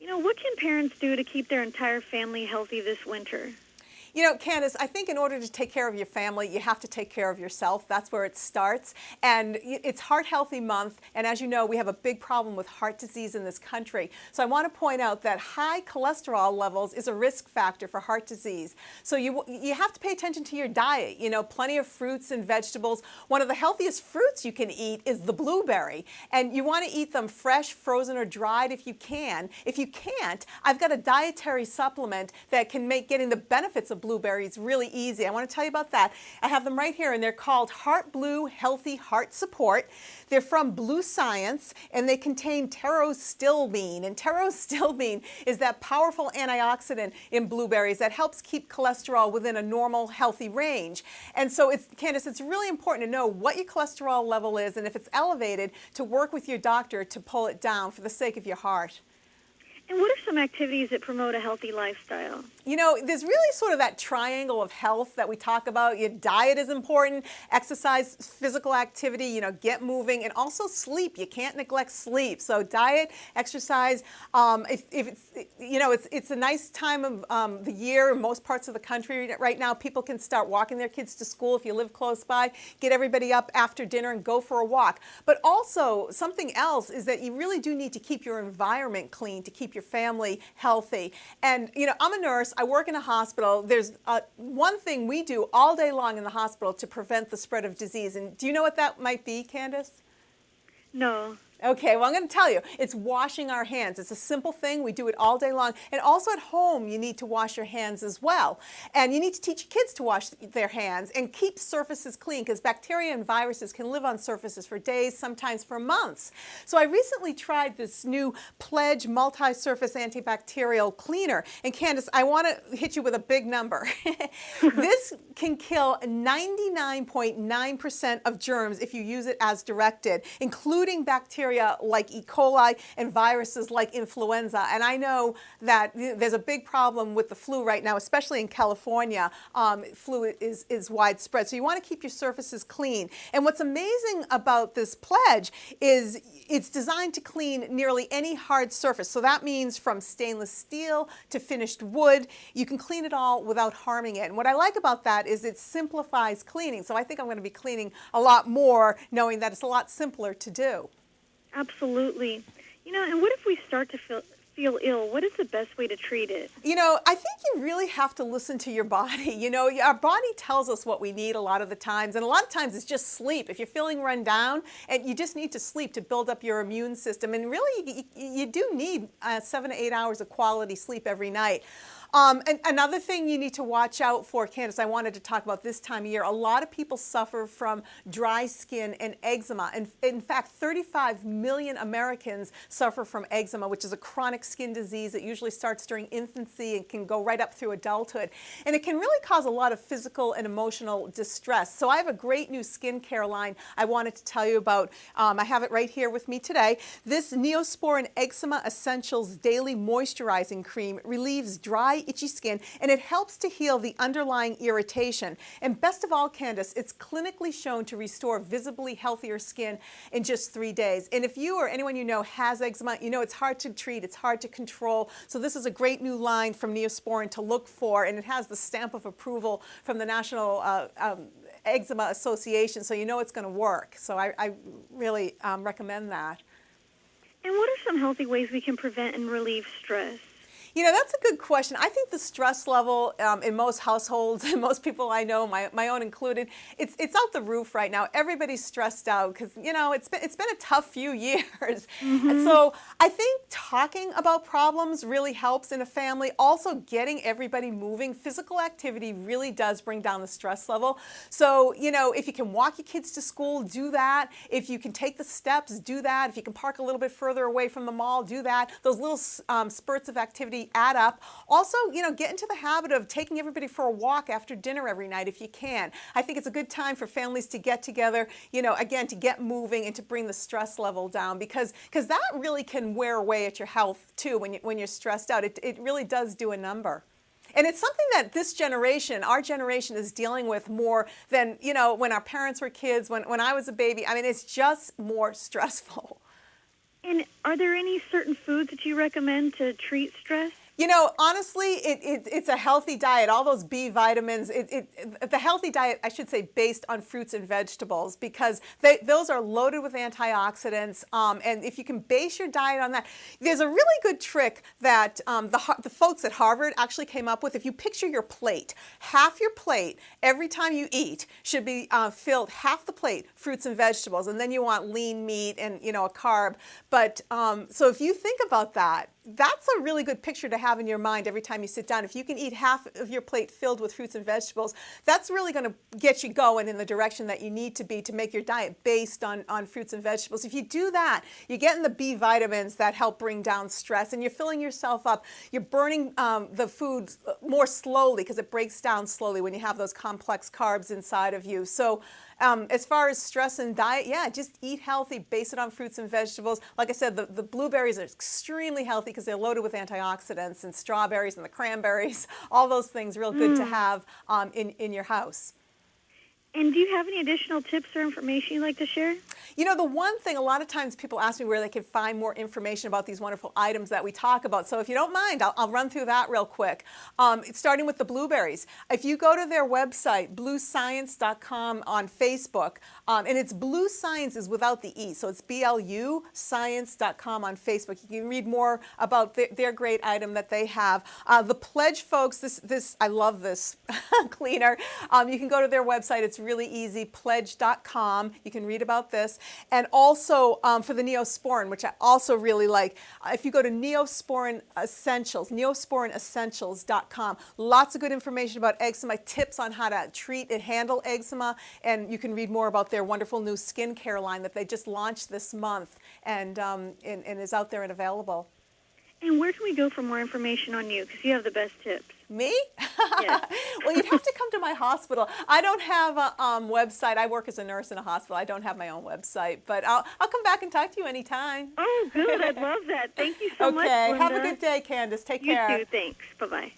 What can parents do to keep their entire family healthy this winter? Candace, I think in order to take care of your family, you have to take care of yourself. That's where it starts. And it's Heart Healthy Month. And as you know, we have a big problem with heart disease in this country. So I want to point out that high cholesterol levels is a risk factor for heart disease. So you have to pay attention to your diet. Plenty of fruits and vegetables. One of the healthiest fruits you can eat is the blueberry. And you want to eat them fresh, frozen, or dried if you can. If you can't, I've got a dietary supplement that can make getting the benefits of blueberries really easy. I want to tell you about that. I have them right here, and they're called Heart Blue Healthy Heart Support. They're from Blue Science, and they contain pterostilbene. And pterostilbene is that powerful antioxidant in blueberries that helps keep cholesterol within a normal, healthy range. And so, Candace, it's really important to know what your cholesterol level is, and if it's elevated, to work with your doctor to pull it down for the sake of your heart. And what are some activities that promote a healthy lifestyle? There's really sort of that triangle of health that we talk about. Your diet is important, exercise, physical activity, get moving, and also sleep. You can't neglect sleep. So diet, exercise, it's a nice time of the year in most parts of the country right now. People can start walking their kids to school if you live close by. Get everybody up after dinner and go for a walk. But also something else is that you really do need to keep your environment clean to keep your family healthy. And, I'm a nurse. I work in a hospital. There's one thing we do all day long in the hospital to prevent the spread of disease. And do you know what that might be, Candace? No. Okay, well, I'm going to tell you, it's washing our hands. It's a simple thing. We do it all day long. And also at home, you need to wash your hands as well. And you need to teach your kids to wash their hands and keep surfaces clean, because bacteria and viruses can live on surfaces for days, sometimes for months. So I recently tried this new Pledge multi-surface antibacterial cleaner. And Candace, I want to hit you with a big number. This can kill 99.9% of germs if you use it as directed, including bacteria like E. coli and viruses like influenza. And I know that there's a big problem with the flu right now, especially in California. Flu is widespread. So you want to keep your surfaces clean. And what's amazing about this Pledge is it's designed to clean nearly any hard surface. So that means from stainless steel to finished wood. You can clean it all without harming it. And what I like about that is it simplifies cleaning. So I think I'm going to be cleaning a lot more knowing that it's a lot simpler to do. Absolutely. And what if we start to feel ill? What is the best way to treat it? I think you really have to listen to your body. Our body tells us what we need a lot of the times, and a lot of times it's just sleep. If you're feeling run down, and you just need to sleep to build up your immune system, and really you do need 7 to 8 hours of quality sleep every night. And another thing you need to watch out for, Candace, I wanted to talk about this time of year. A lot of people suffer from dry skin and eczema. And in fact, 35 million Americans suffer from eczema, which is a chronic skin disease that usually starts during infancy and can go right up through adulthood. And it can really cause a lot of physical and emotional distress. So I have a great new skincare line I wanted to tell you about. I have it right here with me today. This Neosporin Eczema Essentials Daily Moisturizing Cream relieves dry, itchy skin, and it helps to heal the underlying irritation. And best of all, Candace, it's clinically shown to restore visibly healthier skin in just 3 days. And if you or anyone you know has eczema, it's hard to treat, it's hard to control. So this is a great new line from Neosporin to look for, and it has the stamp of approval from the National Eczema Association, so it's going to work. So I really recommend that. And what are some healthy ways we can prevent and relieve stress? That's a good question. I think the stress level in most households, and most people I know, my own included, it's out the roof right now. Everybody's stressed out because, it's been a tough few years. Mm-hmm. And so I think talking about problems really helps in a family. Also getting everybody moving. Physical activity really does bring down the stress level. So, if you can walk your kids to school, do that. If you can take the steps, do that. If you can park a little bit further away from the mall, do that. Those little spurts of activity add up. Also, get into the habit of taking everybody for a walk after dinner every night if you can. I think it's a good time for families to get together, again, to get moving and to bring the stress level down, because that really can wear away at your health too when you're stressed out. It really does do a number. And it's something that this generation, our generation, is dealing with more than, when our parents were kids, when I was a baby. I mean, it's just more stressful. And are there any certain foods that you recommend to treat stress? You know, honestly, it's a healthy diet. All those B vitamins, the healthy diet, I should say, based on fruits and vegetables, because those are loaded with antioxidants. And if you can base your diet on that, there's a really good trick that the folks at Harvard actually came up with. If you picture your plate, half your plate every time you eat should be filled, half the plate, fruits and vegetables, and then you want lean meat and, you know, a carb. But so if you think about that, that's a really good picture to have in your mind every time you sit down. If you can eat half of your plate filled with fruits and vegetables, that's really going to get you going in the direction that you need to be to make your diet based on fruits and vegetables. If you do that, you're getting the B vitamins that help bring down stress, and you're filling yourself up. You're burning the foods more slowly because it breaks down slowly when you have those complex carbs inside of you. So as far as stress and diet, yeah, just eat healthy, base it on fruits and vegetables. Like I said, the blueberries are extremely healthy because they're loaded with antioxidants, and strawberries and the cranberries, all those things real good to have in your house. And do you have any additional tips or information you'd like to share? You know, the one thing, a lot of times people ask me where they can find more information about these wonderful items that we talk about. So if you don't mind, I'll run through that real quick. It's starting with the blueberries. If you go to their website, bluescience.com on Facebook, and it's Blue Science is without the E, so it's BLU science.com on Facebook. You can read more about their great item that they have. The Pledge folks, this I love this cleaner. You can go to their website. It's really easy, pledge.com. You can read about this. And also for the Neosporin, which I also really like, if you go to Neosporin Essentials, neosporinessentials.com, lots of good information about eczema, tips on how to treat and handle eczema, and you can read more about their wonderful new skincare line that they just launched this month and is out there and available. And where can we go for more information on you? Because you have the best tips. Me? Yes. Well, you'd have to come to my hospital. I don't have a website. I work as a nurse in a hospital. I don't have my own website, but I'll come back and talk to you anytime. Oh, good. I'd love that. Thank you so much, Okay. Linda. Have a good day, Candace. Take care. You too. Thanks. Bye-bye.